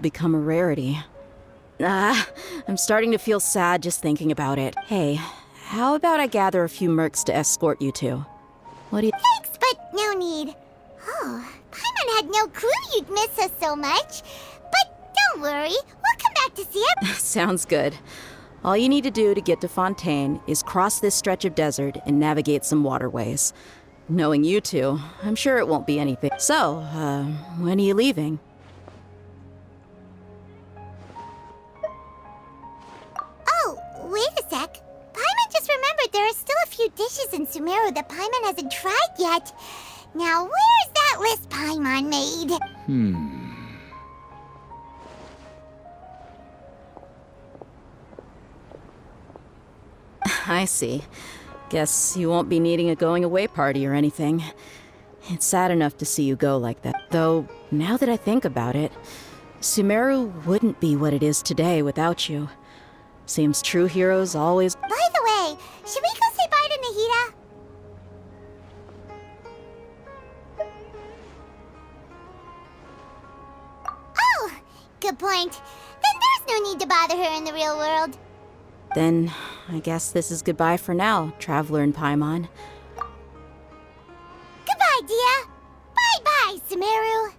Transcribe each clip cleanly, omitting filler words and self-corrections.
become a rarity. I'm starting to feel sad just thinking about it. Hey, how about I gather a few mercs to escort you to? What do you— Thanks, but no need. Oh, Paimon had no clue you'd miss us so much. But don't worry, we'll come back to see it. Sounds good. All you need to do to get to Fontain is cross this stretch of desert and navigate some waterways. Knowing you two, I'm sure it won't be anything. So, when are you leaving? Oh, wait a sec. Paimon just remembered there are still a few dishes in Sumeru that Paimon hasn't tried yet. Now, where's that list Paimon made? I see. Guess you won't be needing a going-away party or anything. It's sad enough to see you go like that. Though, now that I think about it, Sumeru wouldn't be what it is today without you. Seems true heroes always— By the way, should we go say bye to Nahida? Oh, good point. Then there's no need to bother her in the real world. Then, I guess this is goodbye for now, Traveler and Paimon. Goodbye, Dia. Bye-bye, Sumeru.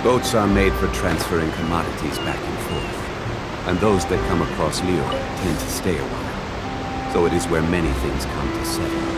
Boats are made for transferring commodities back and forth. And those that come across Leo tend to stay a while. So it is where many things come to settle.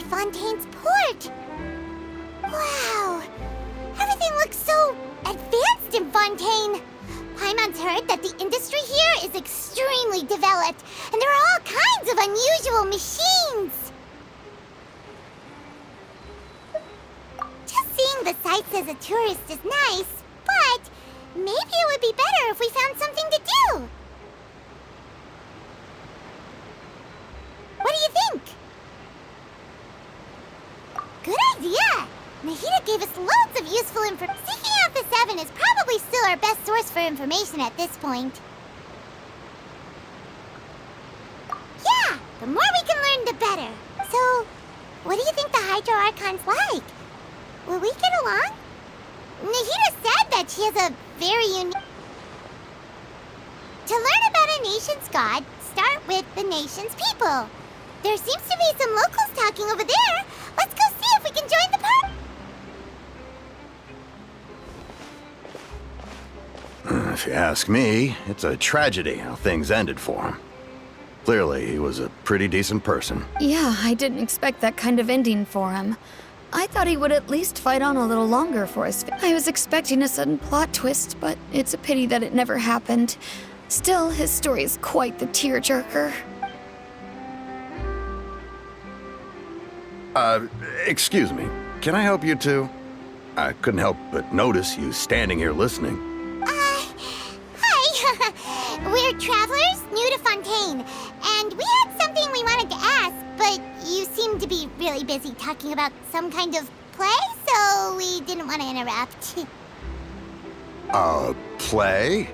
Fontain's port! Wow! Everything looks so advanced in Fontaine! Paimon's heard that the industry here is extremely developed, and there are all kinds of unusual machines! Just seeing the sights as a tourist is nice, but maybe it would be better if we found something to do! What do you think? Good idea! Nahida gave us loads of useful information. Seeking out the Seven is probably still our best source for information at this point. Yeah! The more we can learn, the better. So, what do you think the Hydro Archon's like? Will we get along? Nahida said that she has a very unique... To learn about a nation's god, start with the nation's people. There seems to be some locals talking over there. Let's go see if we can join the party. If you ask me, it's a tragedy how things ended for him. Clearly, he was a pretty decent person. Yeah, I didn't expect that kind of ending for him. I thought he would at least fight on a little longer for his I was expecting a sudden plot twist, but it's a pity that it never happened. Still, his story is quite the tearjerker. Excuse me. Can I help you too? I couldn't help but notice you standing here listening. Hi. We're travelers new to Fontaine, and we had something we wanted to ask, but you seem to be really busy talking about some kind of play, so we didn't want to interrupt. Play?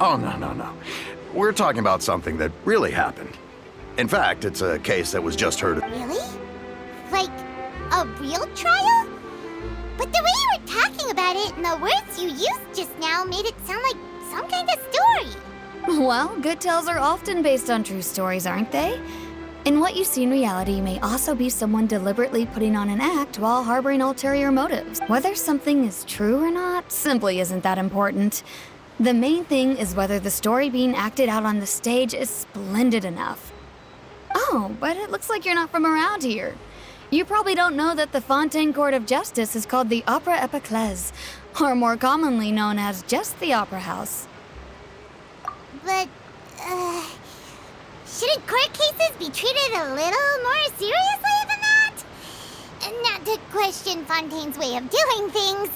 Oh, no. We're talking about something that really happened. In fact, it's a case that was just heard of. Really? Like, a real trial? But the way you were talking about it and the words you used just now made it sound like some kind of story. Well, good tales are often based on true stories, aren't they? And what you see in reality may also be someone deliberately putting on an act while harboring ulterior motives. Whether something is true or not simply isn't that important. The main thing is whether the story being acted out on the stage is splendid enough. Oh, but it looks like you're not from around here. You probably don't know that the Fontain Court of Justice is called the Opera Epiclese, or more commonly known as just the Opera House. But, shouldn't court cases be treated a little more seriously than that? Not to question Fontaine's way of doing things.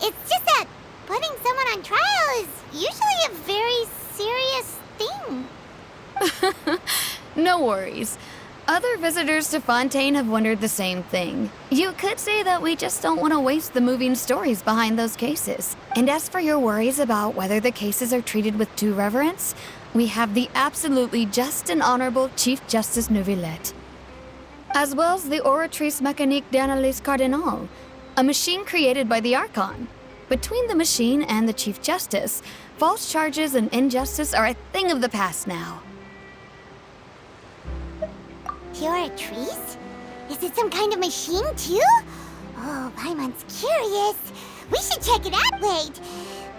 It's just that putting someone on trial is usually a very serious thing. No worries. Other visitors to Fontaine have wondered the same thing. You could say that we just don't want to waste the moving stories behind those cases. And as for your worries about whether the cases are treated with due reverence, we have the absolutely just and honorable Chief Justice Neuvillette, as well as the Oratrice Mécanique d'Analyse Cardinal, a machine created by the Archon. Between the machine and the Chief Justice, false charges and injustice are a thing of the past now. Oratrice? Is it some kind of machine, too? Oh, Paimon's curious. We should check it out. Wait,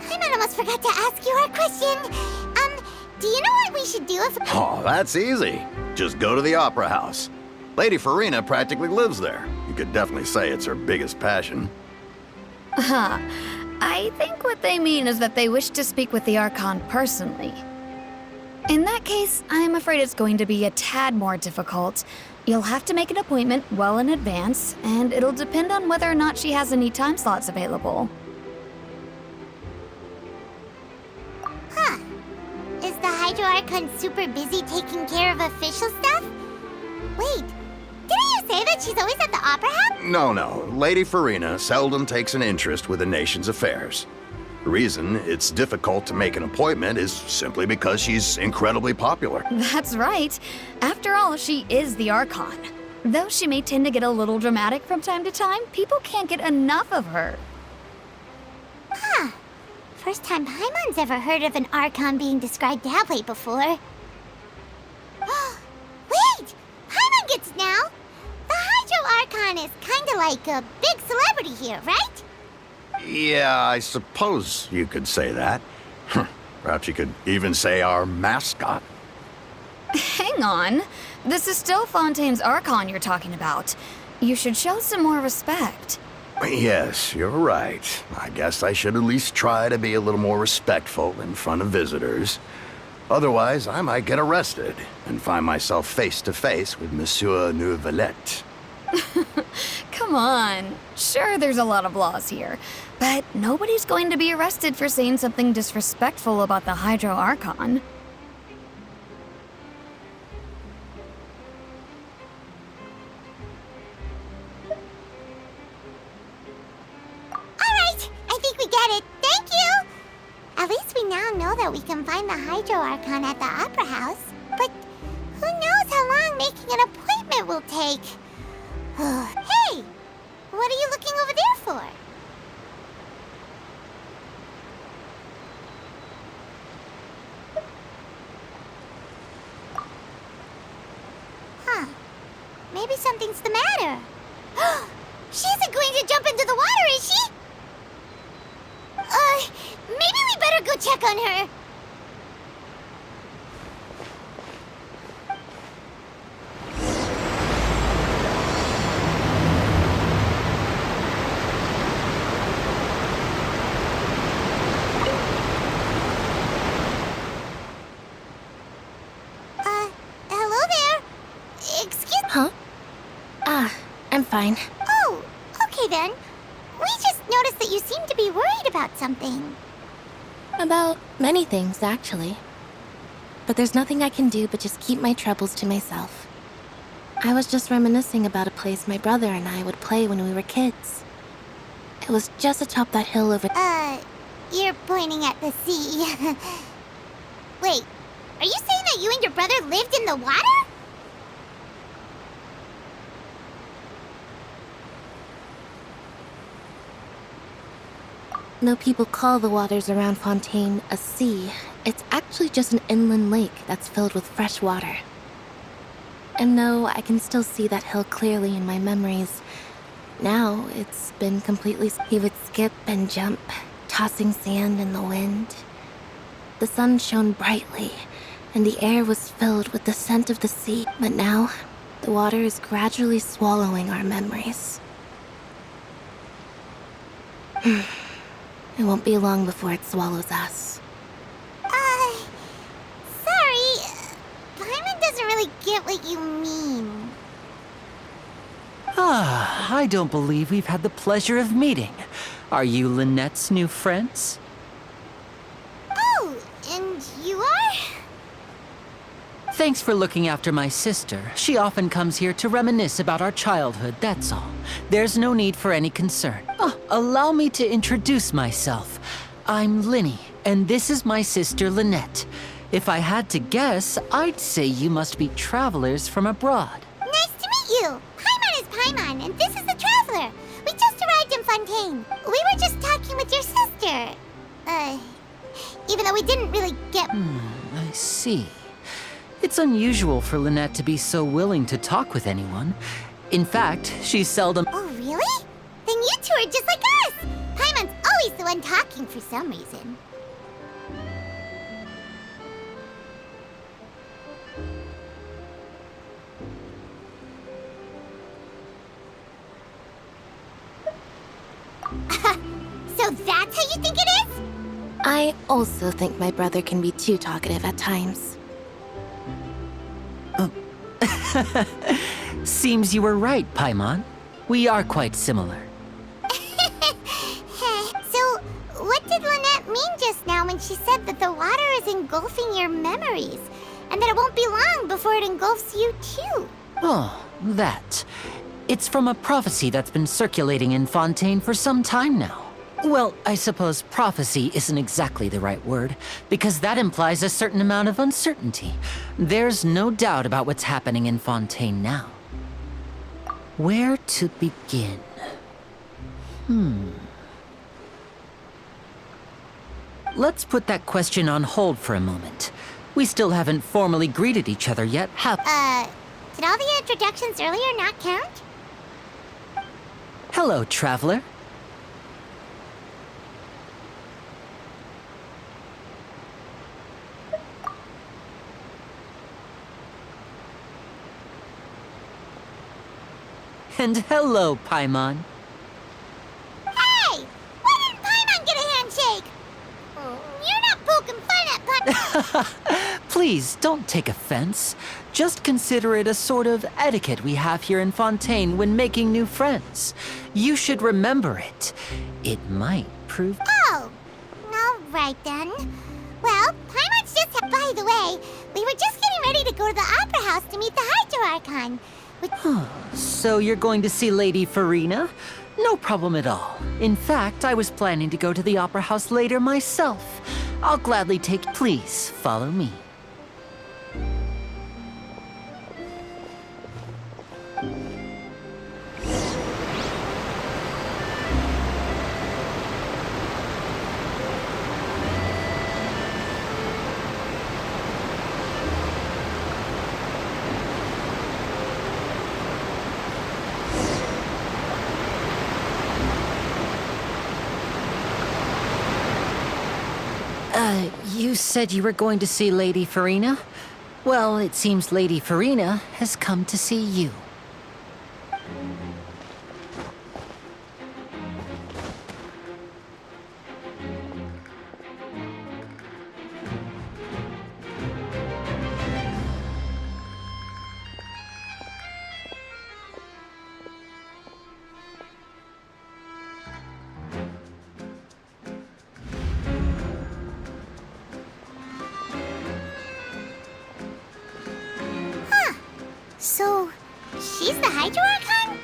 Paimon almost forgot to ask you our question. Do you know what we should do if... Oh, that's easy. Just go to the Opera House. Lady Farina practically lives there. You could definitely say it's her biggest passion. I think what they mean is that they wish to speak with the Archon personally. In that case, I'm afraid it's going to be a tad more difficult. You'll have to make an appointment well in advance, and it'll depend on whether or not she has any time slots available. Huh. Is the Hydro Archon super busy taking care of official stuff? Wait, didn't you say that she's always at the Opera House? No. Lady Farina seldom takes an interest with the nation's affairs. The reason it's difficult to make an appointment is simply because she's incredibly popular. That's right. After all, she is the Archon. Though she may tend to get a little dramatic from time to time, people can't get enough of her. Huh. First time Paimon's ever heard of an Archon being described that way before. Wait! Paimon gets now! The Hydro Archon is kinda like a big celebrity here, right? Yeah, I suppose you could say that. Perhaps you could even say our mascot. Hang on. This is still Fontaine's Archon you're talking about. You should show some more respect. Yes, you're right. I guess I should at least try to be a little more respectful in front of visitors. Otherwise, I might get arrested and find myself face to face with Monsieur Neuvillette. Come on. Sure, there's a lot of laws here, but nobody's going to be arrested for saying something disrespectful about the Hydro Archon. Alright, I think we get it. Thank you! At least we now know that we can find the Hydro Archon at the Opera House. But who knows how long making an appointment will take? Hey! What are you looking over there for? Huh. Maybe something's the matter. She isn't going to jump into the water, is she? Maybe we better go check on her. Hello there. Excuse me. Huh? I'm fine. Oh, okay then. We just noticed that you seem to be worried about something. About many things, actually. But there's nothing I can do but just keep my troubles to myself. I was just reminiscing about a place my brother and I would play when we were kids. It was just atop that hill over. You're pointing at the sea. Wait, are you saying that you and your brother lived in the water? No, people call the waters around Fontaine a sea. It's actually just an inland lake that's filled with fresh water. And no, I can still see that hill clearly in my memories. Now, it's been completely... He would skip and jump, tossing sand in the wind. The sun shone brightly, and the air was filled with the scent of the sea. But now, the water is gradually swallowing our memories. It won't be long before it swallows us. Sorry. Paimon doesn't really get what you mean. I don't believe we've had the pleasure of meeting. Are you Lynette's new friends? Oh, and you are? Thanks for looking after my sister. She often comes here to reminisce about our childhood, that's all. There's no need for any concern. Allow me to introduce myself. I'm Linny, and this is my sister Lynette. If I had to guess, I'd say you must be travelers from abroad. Nice to meet you. Paimon is Paimon, and this is the Traveler. We just arrived in Fontaine. We were just talking with your sister. Even though we didn't really get... I see. It's unusual for Lynette to be so willing to talk with anyone. In fact, she's seldom... Oh, really? Then you two are just like us. Paimon's always the one talking for some reason. So that's how you think it is? I also think my brother can be too talkative at times. Seems you were right, Paimon. We are quite similar. So, what did Lynette mean just now when she said that the water is engulfing your memories, and that it won't be long before it engulfs you too? Oh, that. It's from a prophecy that's been circulating in Fontaine for some time now. Well, I suppose prophecy isn't exactly the right word, because that implies a certain amount of uncertainty. There's no doubt about what's happening in Fontaine now. Where to begin? Let's put that question on hold for a moment. We still haven't formally greeted each other yet, have... Did all the introductions earlier not count? Hello, Traveler. And hello, Paimon. Hey! Why didn't Paimon get a handshake? You're not poking fun at Paimon. Please, don't take offense. Just consider it a sort of etiquette we have here in Fontaine when making new friends. You should remember it. It might prove... Oh, all right then. Well, Paimon's just... By the way, we were just getting ready to go to the Opera House to meet the Hydro Archon. So you're going to see Lady Farina? No problem at all. In fact, I was planning to go to the Opera House later myself. I'll gladly take... Please, follow me. You said you were going to see Lady Farina? Well, it seems Lady Farina has come to see you. So, she's the Hydro Archon?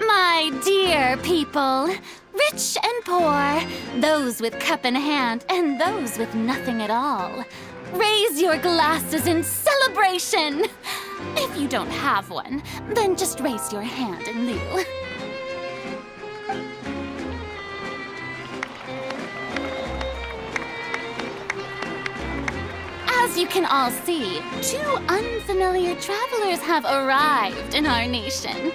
My dear people, rich and poor, those with cup in hand and those with nothing at all, raise your glasses in celebration! If you don't have one, then just raise your hand in lieu. As you can all see, two unfamiliar travelers have arrived in our nation.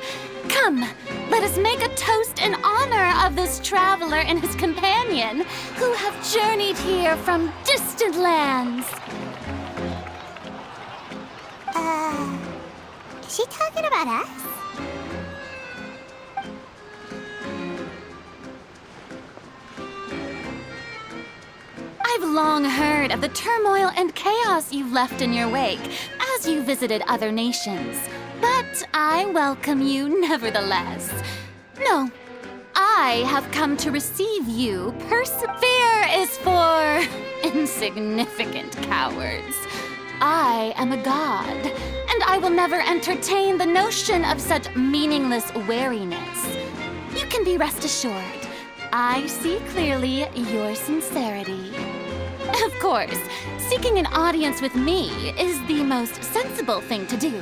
Come, let us make a toast in honor of this traveler and his companion, who have journeyed here from distant lands. Is she talking about us? I've long heard of the turmoil and chaos you've left in your wake as you visited other nations. But I welcome you nevertheless. No, I have come to receive you. Fear is for insignificant cowards. I am a god, and I will never entertain the notion of such meaningless wariness. You can be rest assured, I see clearly your sincerity. Of course, seeking an audience with me is the most sensible thing to do.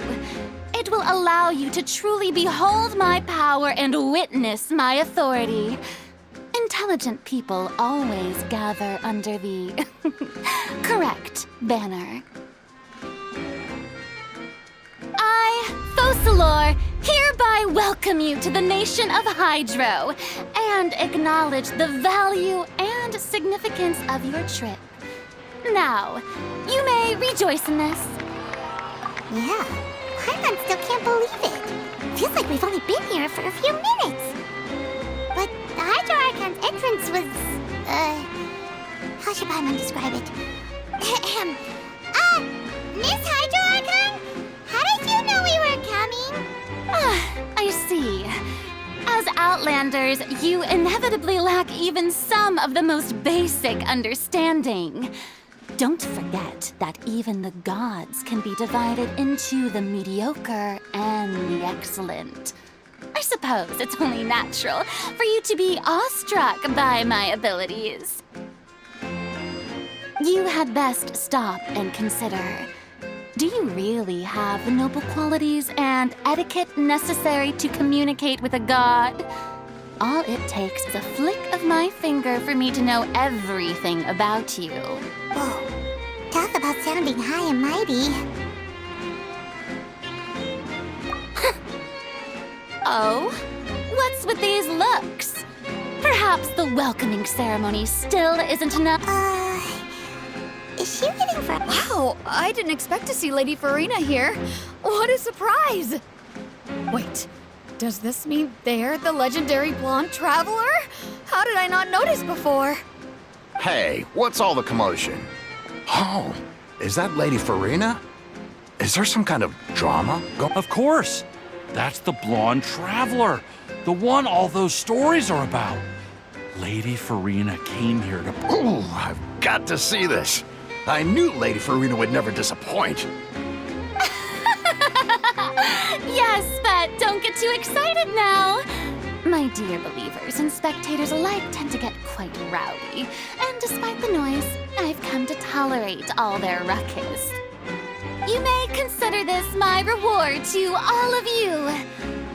It will allow you to truly behold my power and witness my authority. Intelligent people always gather under the correct banner. I, Focalor, hereby welcome you to the nation of Hydro and acknowledge the value and significance of your trip. Now, you may rejoice in this. Yeah, Paimon still can't believe it. Feels like we've only been here for a few minutes. But the Hydro Archon's entrance was, how should Paimon describe it? Miss Hydro Archon? How did you know we were coming? I see. As Outlanders, you inevitably lack even some of the most basic understanding. Don't forget that even the gods can be divided into the mediocre and the excellent. I suppose it's only natural for you to be awestruck by my abilities. You had best stop and consider. Do you really have the noble qualities and etiquette necessary to communicate with a god? All it takes is a flick of my finger for me to know everything about you. Whoa, talk about sounding high and mighty. Oh? What's with these looks? Perhaps the welcoming ceremony still isn't enough. Is she waiting for... Wow, I didn't expect to see Lady Farina here. What a surprise! Wait, does this mean they're the legendary blonde traveler? How did I not notice before? Hey, what's all the commotion? Oh, is that Lady Farina? Is there some kind of drama going? Of course. That's the blonde traveler. The one all those stories are about. Lady Farina came here to... Ooh, I've got to see this. I knew Lady Farina would never disappoint. Yes, but don't get too excited now. My dear believers and spectators alike tend to get quite rowdy, and despite the noise, I've come to tolerate all their ruckus. You may consider this my reward to all of you.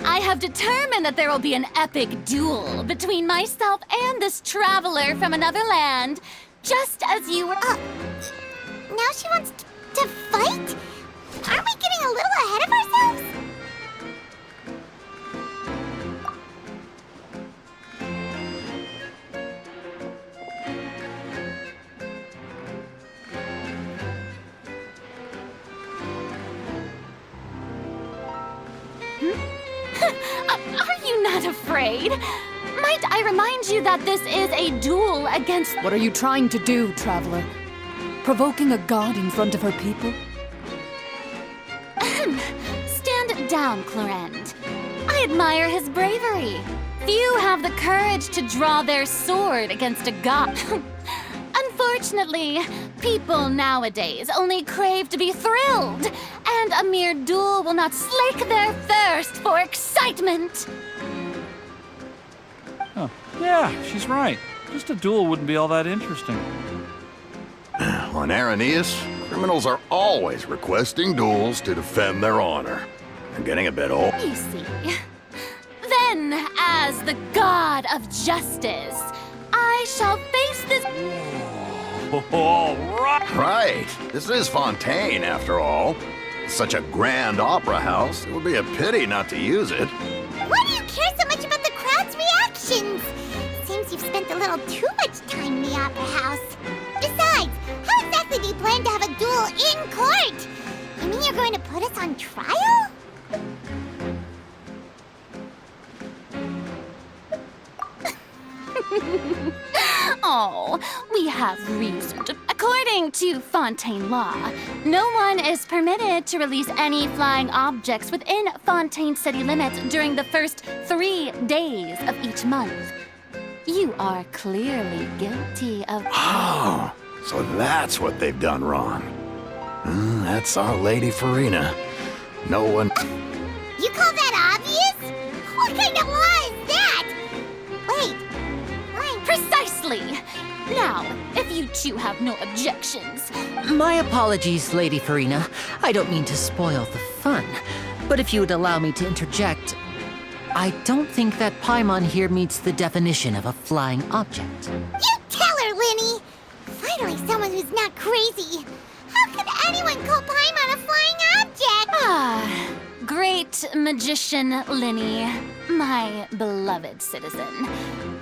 I have determined that there will be an epic duel between myself and this traveler from another land, just as you were... Now she wants to fight? Aren't we getting a little ahead of ourselves? Are you not afraid? Might I remind you that this is a duel against... What are you trying to do, traveler? Provoking a god in front of her people? Stand down, Clorend. I admire his bravery. Few have the courage to draw their sword against a god. Unfortunately, people nowadays only crave to be thrilled, and a mere duel will not slake their thirst for excitement. Oh, yeah, she's right. Just a duel wouldn't be all that interesting. On Araneus, criminals are always requesting duels to defend their honor. I'm getting a bit old. You see. Then, as the god of justice, I shall face this. All right. Right. This is Fontain, after all. Such a grand opera house, it would be a pity not to use it. Why do you care so much about the crowd's reactions? Seems you've spent a little too much time in the opera house. Besides, how exactly do you plan to have a duel in court? You mean you're going to put us on trial? Oh, we have reason to. According to Fontaine law, no one is permitted to release any flying objects within Fontaine city limits during the first 3 days of each month. You are clearly guilty of. Oh, so that's what they've done wrong. That's our Lady Farina. No one... You call that obvious? What kind of law is that? Wait, Precisely! Now, if you two have no objections. My apologies, Lady Farina. I don't mean to spoil the fun. But if you would allow me to interject, I don't think that Paimon here meets the definition of a flying object. you tell her, Linny! Finally, someone who's not crazy. How could anyone call Paimon a flying object? Ah, great magician Linny, my beloved citizen.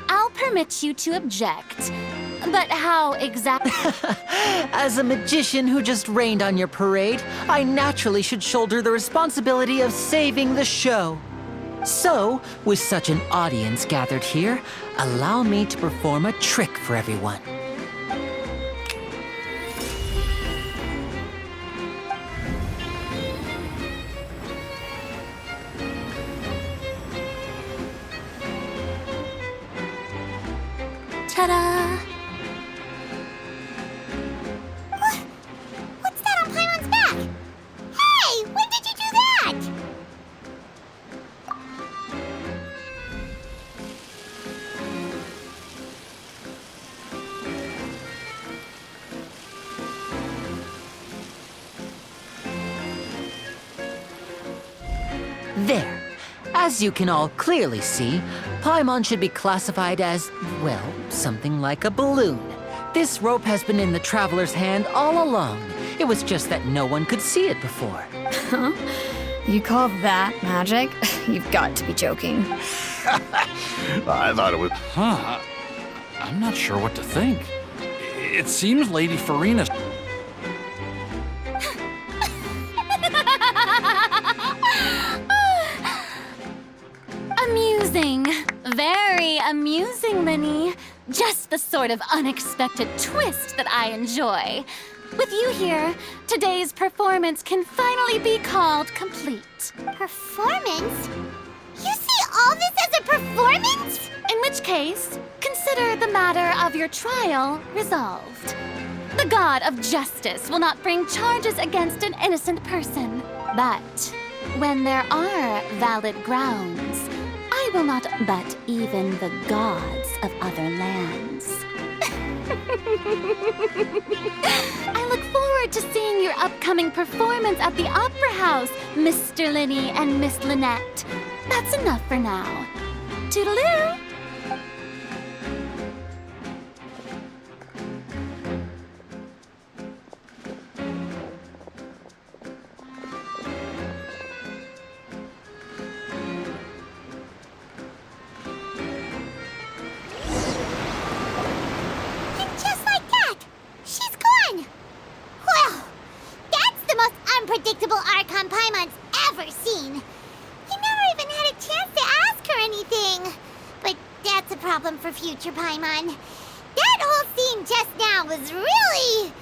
I'll permit you to object, but how exactly? As a magician who just rained on your parade, I naturally should shoulder the responsibility of saving the show. So, with such an audience gathered here, allow me to perform a trick for everyone. Ta-da! What's that on Paimon's back? Hey, when did you do that? There. As you can all clearly see, Paimon should be classified as, well, something like a balloon. This rope has been in the traveler's hand all along. It was just that no one could see it before. Huh? You call that magic? You've got to be joking. I thought it was... Huh. I'm not sure what to think. It seems Lady Farina... Amusing. Very amusing, Linny. Just the sort of unexpected twist that I enjoy. With you here, today's performance can finally be called complete. Performance? You see all this as a performance? In which case, consider the matter of your trial resolved. The god of justice will not bring charges against an innocent person. But when there are valid grounds, I will not but even the gods of other lands. I look forward to seeing your upcoming performance at the Opera House, Mr. Linny and Miss Lynette. That's enough for now. Toodaloo! And just like that, she's gone. Well, that's the most unpredictable Archon Paimon's ever seen. You never even had a chance to ask her anything. But that's a problem for future Paimon. That whole scene just now was really...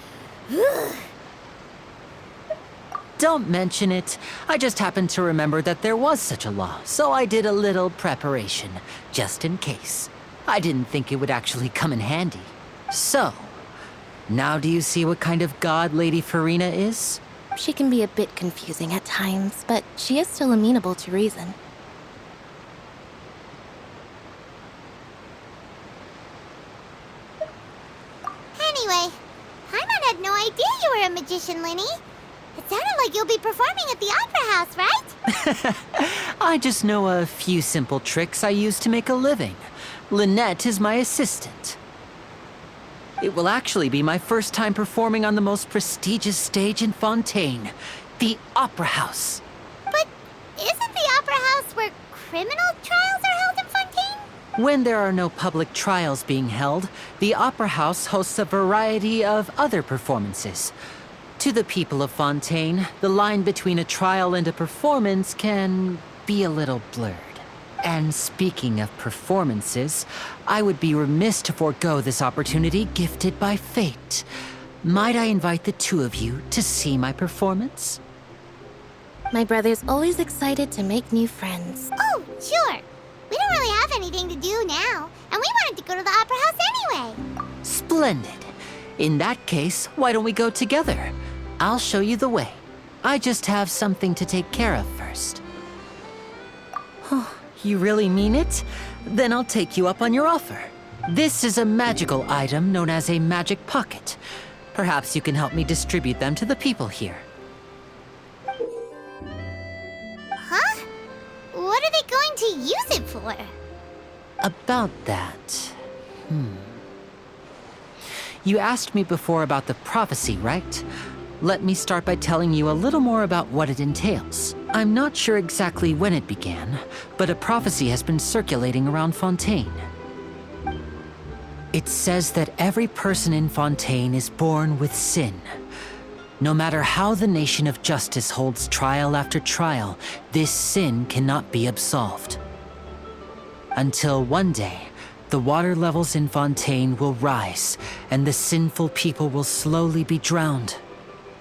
Don't mention it. I just happened to remember that there was such a law, so I did a little preparation, just in case. I didn't think it would actually come in handy. So, Now do you see what kind of god Lady Farina is? She can be a bit confusing at times, but she is still amenable to reason. Anyway, Paimon had no idea you were a magician, Linny. It sounded like you'll be performing at the Opera House, right? I just know a few simple tricks I use to make a living. Lynette is my assistant. It will actually be my first time performing on the most prestigious stage in Fontain, the Opera House. But isn't the Opera House where criminal trials are held in Fontaine? When there are no public trials being held, the Opera House hosts a variety of other performances. To the people of Fontaine, the line between a trial and a performance can be a little blurred. And speaking of performances, I would be remiss to forego this opportunity gifted by fate. Might I invite the two of you to see my performance? My brother's always excited to make new friends. Oh, sure. We don't really have anything to do now, and we wanted to go to the Opera House anyway. Splendid. In that case, why don't we go together? I'll show you the way. I just have something to take care of first. Oh, you really mean it? Then I'll take you up on your offer. This is a magical item known as a magic pocket. Perhaps you can help me distribute them to the people here. Huh? What are they going to use it for? About that... You asked me before about the prophecy, right? Let me start by telling you a little more about what it entails. I'm not sure exactly when it began, but a prophecy has been circulating around Fontaine. It says that every person in Fontaine is born with sin. No matter how the nation of justice holds trial after trial, this sin cannot be absolved. Until one day, the water levels in Fontaine will rise, and the sinful people will slowly be drowned.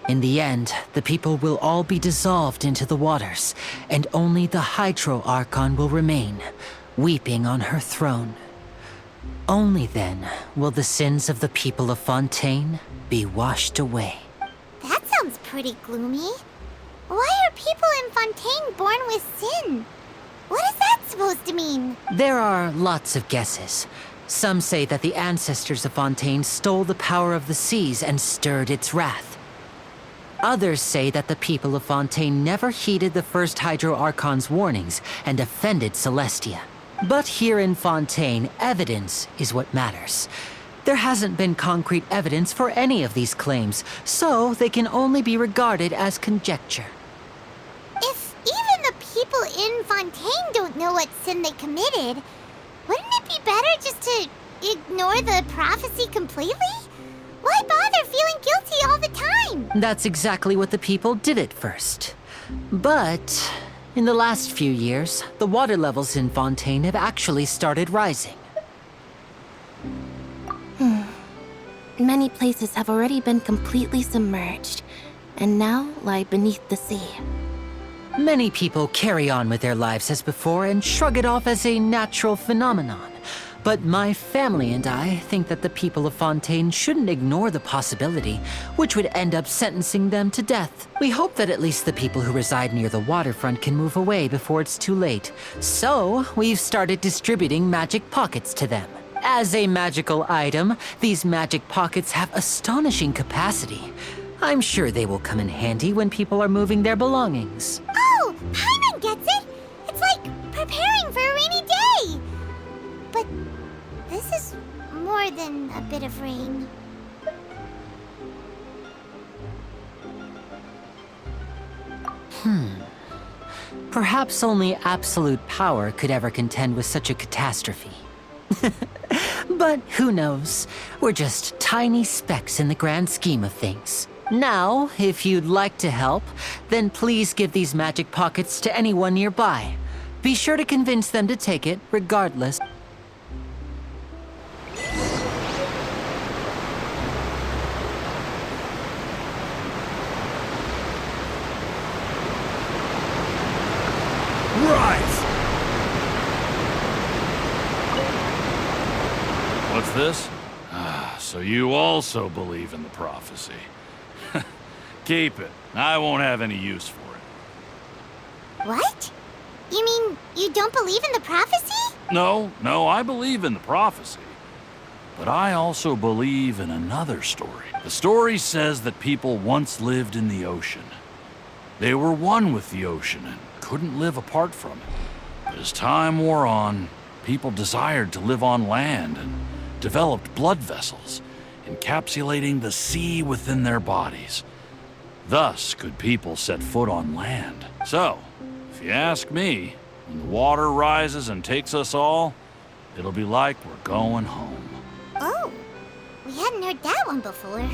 In the end, the people will all be dissolved into the waters, and only the Hydro Archon will remain, weeping on her throne. Only then will the sins of the people of Fontaine be washed away. That sounds pretty gloomy. Why are people in Fontaine born with sin? What is that supposed to mean? There are lots of guesses. Some say that the ancestors of Fontaine stole the power of the seas and stirred its wrath. Others say that the people of Fontaine never heeded the first Hydro Archon's warnings and offended Celestia. But here in Fontaine, evidence is what matters. There hasn't been concrete evidence for any of these claims, so they can only be regarded as conjecture. If even the people in Fontaine don't know what sin they committed, wouldn't it be better just to ignore the prophecy completely? Why bother feeling guilty all the time? That's exactly what the people did at first. But in the last few years, the water levels in Fontaine have actually started rising. Many places have already been completely submerged, and now lie beneath the sea. Many people carry on with their lives as before and shrug it off as a natural phenomenon. But my family and I think that the people of Fontaine shouldn't ignore the possibility, which would end up sentencing them to death. We hope that at least the people who reside near the waterfront can move away before it's too late. So, we've started distributing magic pockets to them. As a magical item, these magic pockets have astonishing capacity. I'm sure they will come in handy when people are moving their belongings. Oh, Paimon gets it! It's like preparing for a rainy day! But this is more than a bit of rain. Perhaps only absolute power could ever contend with such a catastrophe. But who knows? We're just tiny specks in the grand scheme of things. Now, if you'd like to help, then please give these magic pockets to anyone nearby. Be sure to convince them to take it, regardless. Rise! What's this? So you also believe in the prophecy. Keep it. I won't have any use for it. What? You mean you don't believe in the prophecy? No, I believe in the prophecy. But I also believe in another story. The story says that people once lived in the ocean. They were one with the ocean and couldn't live apart from it. But as time wore on, people desired to live on land and developed blood vessels, encapsulating the sea within their bodies. Thus could people set foot on land. So, if you ask me, when the water rises and takes us all, it'll be like we're going home. Oh, we hadn't heard that one before.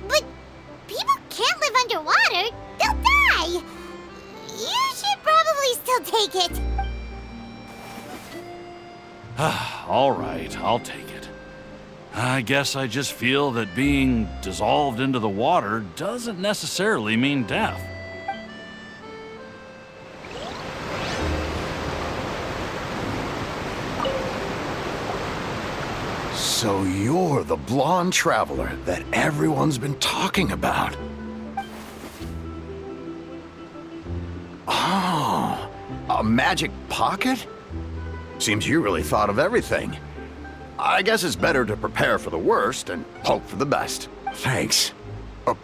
But people can't live underwater. They'll die. You should probably still take it. All right, I'll take it. I guess I just feel that being dissolved into the water doesn't necessarily mean death. So you're the blonde traveler that everyone's been talking about. Oh, a magic pocket? Seems you really thought of everything. I guess it's better to prepare for the worst and hope for the best. Thanks.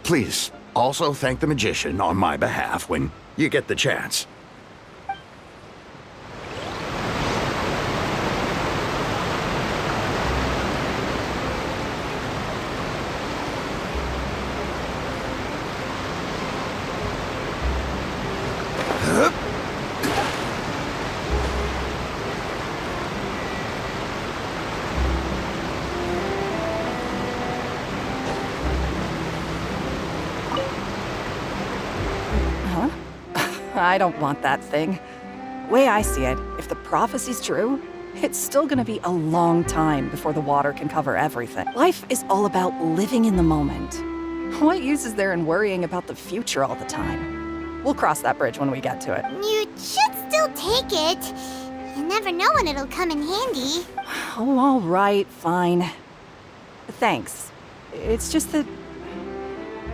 Please, also thank the magician on my behalf when you get the chance. I don't want that thing. Way I see it, if the prophecy's true, it's still gonna be a long time before the water can cover everything. Life is all about living in the moment. What use is there in worrying about the future all the time? We'll cross that bridge when we get to it. You should still take it. You never know when it'll come in handy. Oh, all right, fine. Thanks. It's just that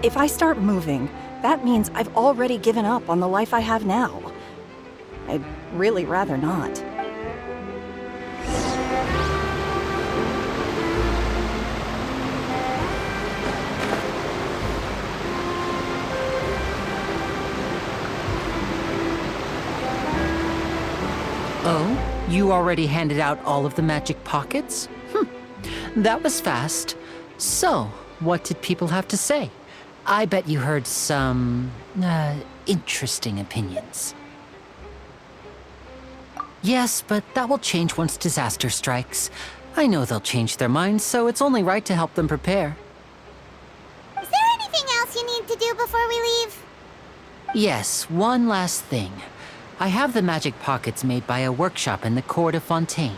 if I start moving, that means I've already given up on the life I have now. I'd really rather not. Oh, you already handed out all of the magic pockets? That was fast. So, what did people have to say? I bet you heard some, interesting opinions. Yes, but that will change once disaster strikes. I know they'll change their minds, so it's only right to help them prepare. Is there anything else you need to do before we leave? Yes, one last thing. I have the magic pockets made by a workshop in the court of Fontain.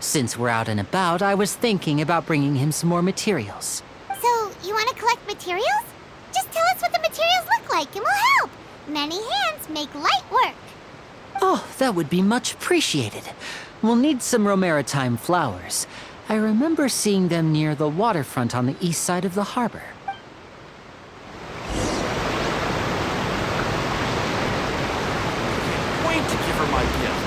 Since we're out and about, I was thinking about bringing him some more materials. So, you want to collect materials? Just tell us what the materials look like and we'll help. Many hands make light work. Oh, that would be much appreciated. We'll need some Romaritime flowers. I remember seeing them near the waterfront on the east side of the harbor. Wait to give her my gift.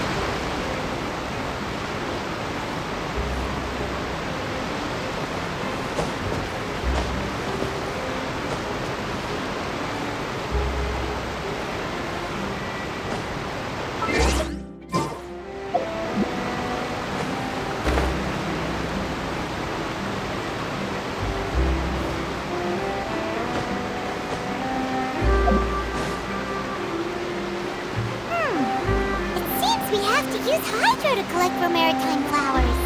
We have to use Hydro to collect Romaritime flowers.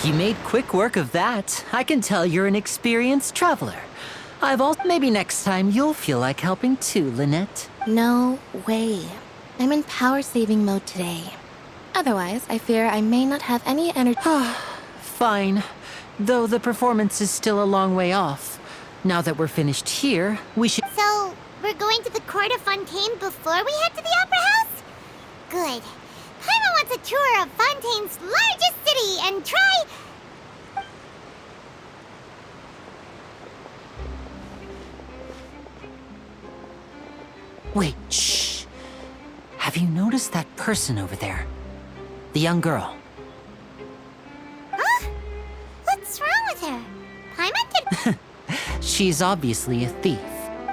You made quick work of that. I can tell you're an experienced traveler. Maybe next time you'll feel like helping too, Lynette. No way. I'm in power-saving mode today. Otherwise, I fear I may not have any energy. Fine. Though the performance is still a long way off. Now that we're finished here, we should... So, we're going to the court of Fontaine before we head to the Opera House? Good. Paimon wants a tour of Fontaine's largest city and try... Wait, shh. Have you noticed that person over there? The young girl. Huh? What's wrong with her? Paimon can... She's obviously a thief.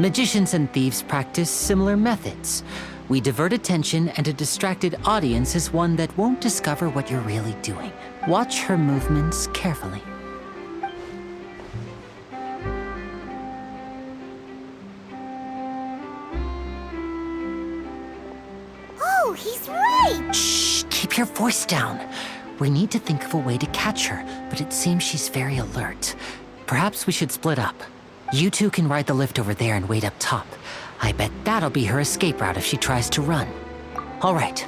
Magicians and thieves practice similar methods. We divert attention, and a distracted audience is one that won't discover what you're really doing. Watch her movements carefully. Oh, he's right! Shh! Keep your voice down. We need to think of a way to catch her, but it seems she's very alert. Perhaps we should split up. You two can ride the lift over there and wait up top. I bet that'll be her escape route if she tries to run. All right,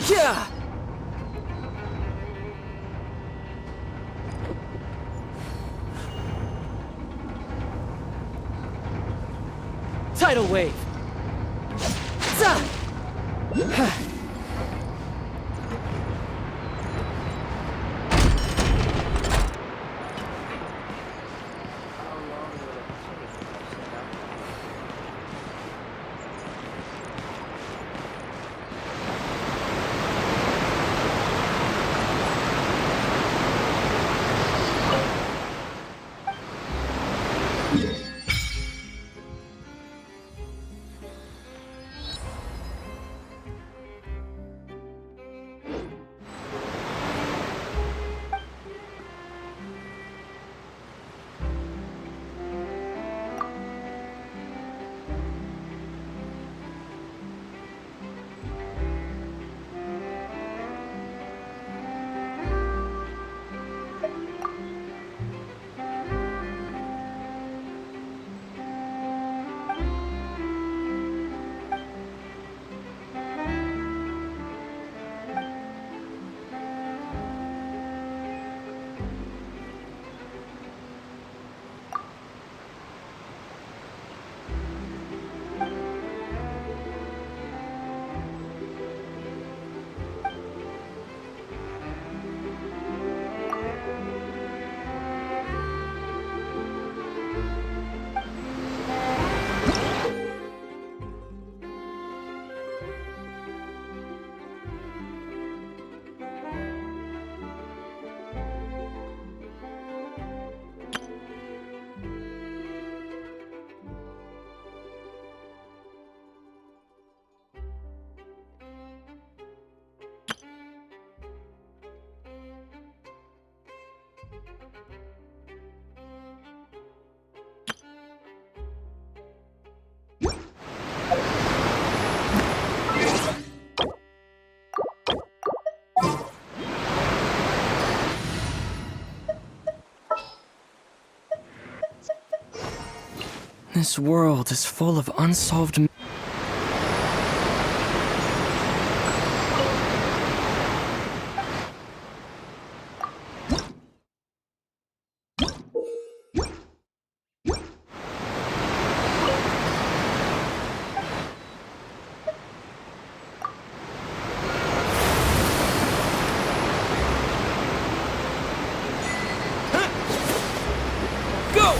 Yeah! Tidal wave. Za! This world is full of unsolved... Go!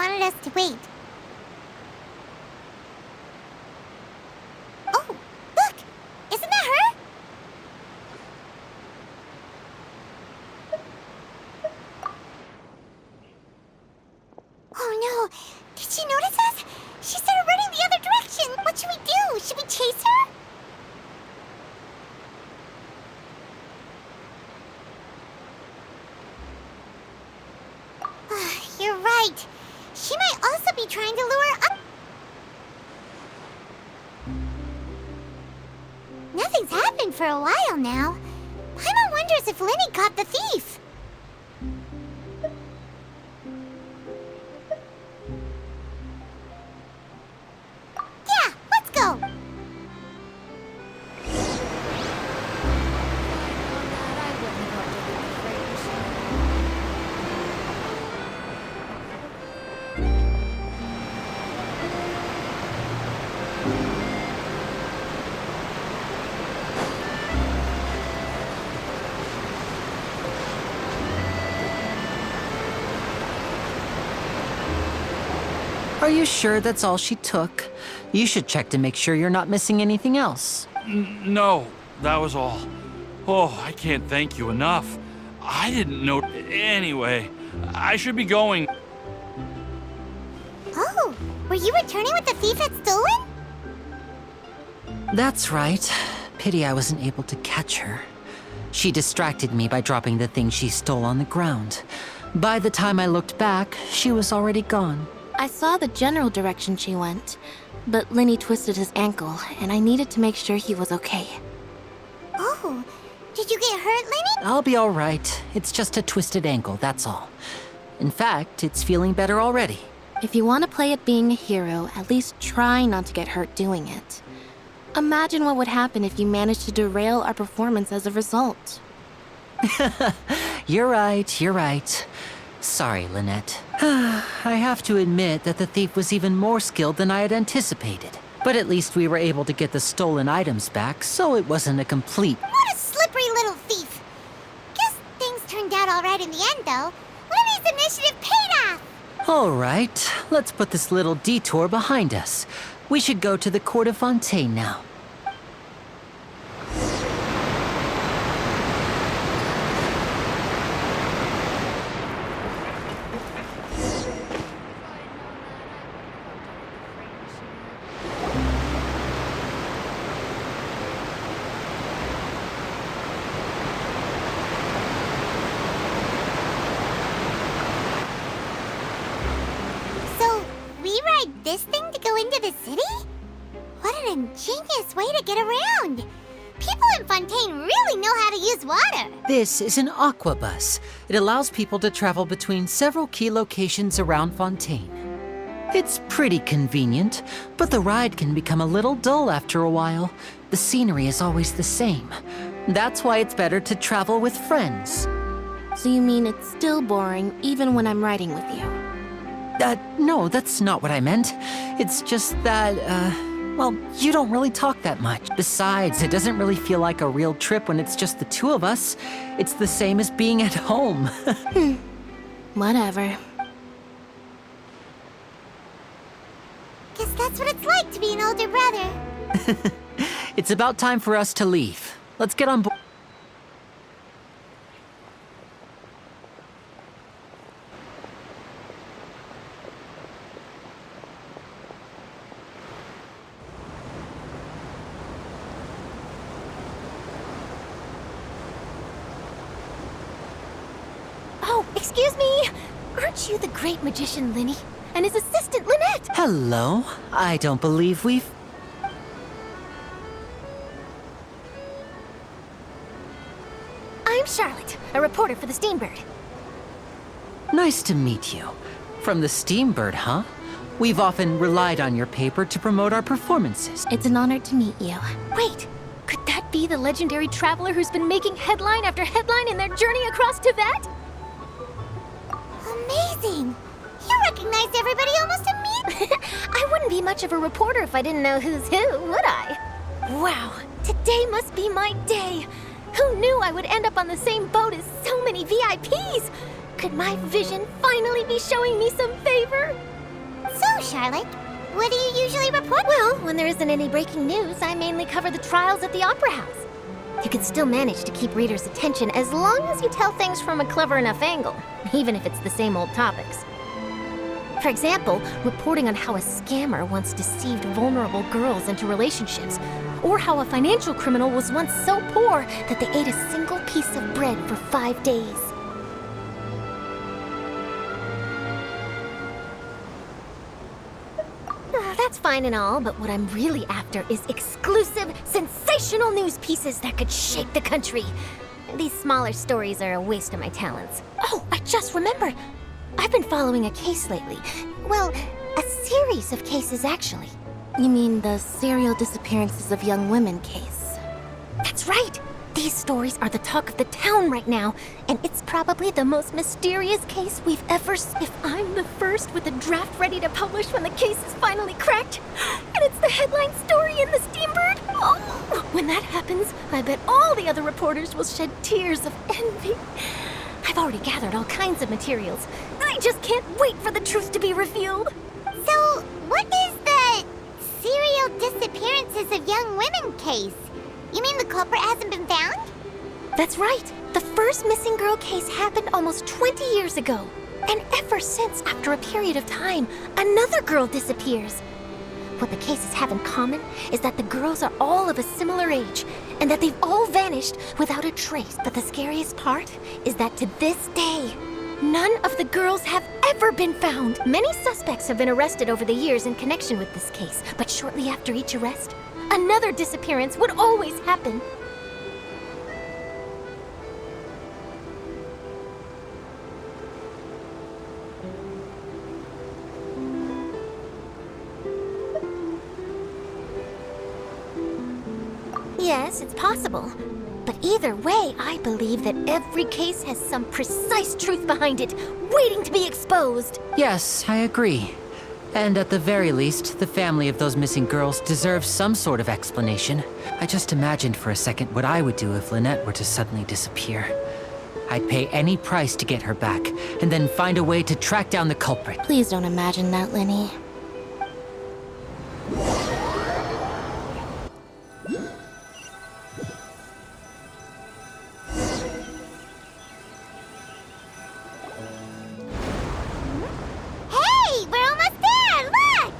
wanted us to wait. Oh, look! Isn't that her? Oh no! Did she notice us? She started running the other direction! What should we do? Should we chase her? You're right. She might also be trying to lure us. Nothing's happened for a while now. Paimon wonders if Lenny caught the thief. Yeah, let's go. Are you sure that's all she took? You should check to make sure you're not missing anything else. No, that was all. Oh, I can't thank you enough. I didn't know. Anyway, I should be going. Oh, were you returning what the thief had stolen? That's right. Pity I wasn't able to catch her. She distracted me by dropping the thing she stole on the ground. By the time I looked back, she was already gone. I saw the general direction she went, but Lenny twisted his ankle, and I needed to make sure he was okay. Oh, Did you get hurt, Lenny? I'll be all right. It's just a twisted ankle, that's all. In fact, it's feeling better already. If you want to play at being a hero, at least try not to get hurt doing it. Imagine what would happen if you managed to derail our performance as a result. You're right. Sorry, Lynette. I have to admit that the thief was even more skilled than I had anticipated. But at least we were able to get the stolen items back, so it wasn't a complete... What a slippery little thief! Guess things turned out all right in the end, though. Lenny's initiative paid off! All right, let's put this little detour behind us. We should go to the court of Fontain now. This thing to go into the city? What an ingenious way to get around! People in Fontaine really know how to use water! This is an aqua bus. It allows people to travel between several key locations around Fontaine. It's pretty convenient, but the ride can become a little dull after a while. The scenery is always the same. That's why it's better to travel with friends. So you mean it's still boring even when I'm riding with you? No, that's not what I meant. It's just that, well, you don't really talk that much. Besides, it doesn't really feel like a real trip when it's just the two of us. It's the same as being at home. Whatever. Guess that's what it's like to be an older brother. It's about time for us to leave. Let's get on board. Excuse me! Aren't you the great magician Linny? And his assistant Lynette? Hello. I don't believe we've... I'm Charlotte, a reporter for the Steambird. Nice to meet you. From the Steambird, huh? We've often relied on your paper to promote our performances. It's an honor to meet you. Wait, could that be the legendary traveler who's been making headline after headline in their journey across Tibet? Amazing! You recognize everybody almost immediately. I wouldn't be much of a reporter if I didn't know who's who, would I? Wow, today must be my day. Who knew I would end up on the same boat as so many VIPs? Could my vision finally be showing me some favor? So, Charlotte, what do you usually report? Well, when there isn't any breaking news, I mainly cover the trials at the Opera House. You can still manage to keep readers' attention as long as you tell things from a clever enough angle, even if it's the same old topics. For example, reporting on how a scammer once deceived vulnerable girls into relationships, or how a financial criminal was once so poor that they ate a single piece of bread for 5 days. That's fine and all, but what I'm really after is exclusive, sensational news pieces that could shake the country. These smaller stories are a waste of my talents. Oh, I just remembered. I've been following a case lately. Well, a series of cases, actually. You mean the serial disappearances of young women case? That's right. These stories are the talk of the town right now, and it's probably the most mysterious case we've ever seen. If I'm the first with a draft ready to publish when the case is finally cracked, and it's the headline story in the Steambird, oh, when that happens, I bet all the other reporters will shed tears of envy. I've already gathered all kinds of materials. I just can't wait for the truth to be revealed. So, what is the serial disappearances of young women case? You mean the culprit hasn't been found? That's right. The first missing girl case happened almost 20 years ago. And ever since, after a period of time, another girl disappears. What the cases have in common is that the girls are all of a similar age, and that they've all vanished without a trace. But the scariest part is that to this day, none of the girls have ever been found. Many suspects have been arrested over the years in connection with this case, but shortly after each arrest, another disappearance would always happen. Yes, it's possible. But either way, I believe that every case has some precise truth behind it, waiting to be exposed. Yes, I agree. And at the very least, the family of those missing girls deserves some sort of explanation. I just imagined for a second what I would do if Lynette were to suddenly disappear. I'd pay any price to get her back, and then find a way to track down the culprit. Please don't imagine that, Lenny. Hey, we're almost there! Look!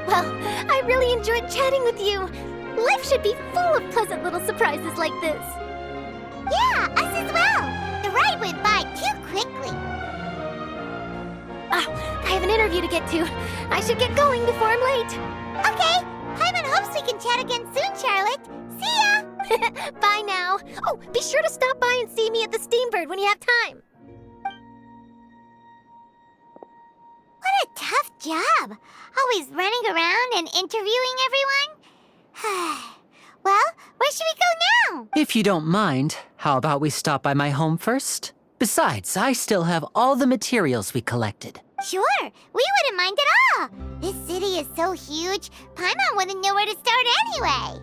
Well, I really enjoyed chatting with you. Life should be full of pleasant little surprises like this. Yeah, us as well. The ride went by too quickly. I have an interview to get to. I should get going before I'm late. Okay. Paimon hopes we can chat again soon, Charlotte. See ya! Bye now. Oh, be sure to stop by and see me at the Steambird when you have time. What a tough job. Always running around and interviewing everyone. Well, where should we go now? If you don't mind, how about we stop by my home first? Besides, I still have all the materials we collected. Sure, we wouldn't mind at all. This city is so huge, Paimon wouldn't know where to start anyway.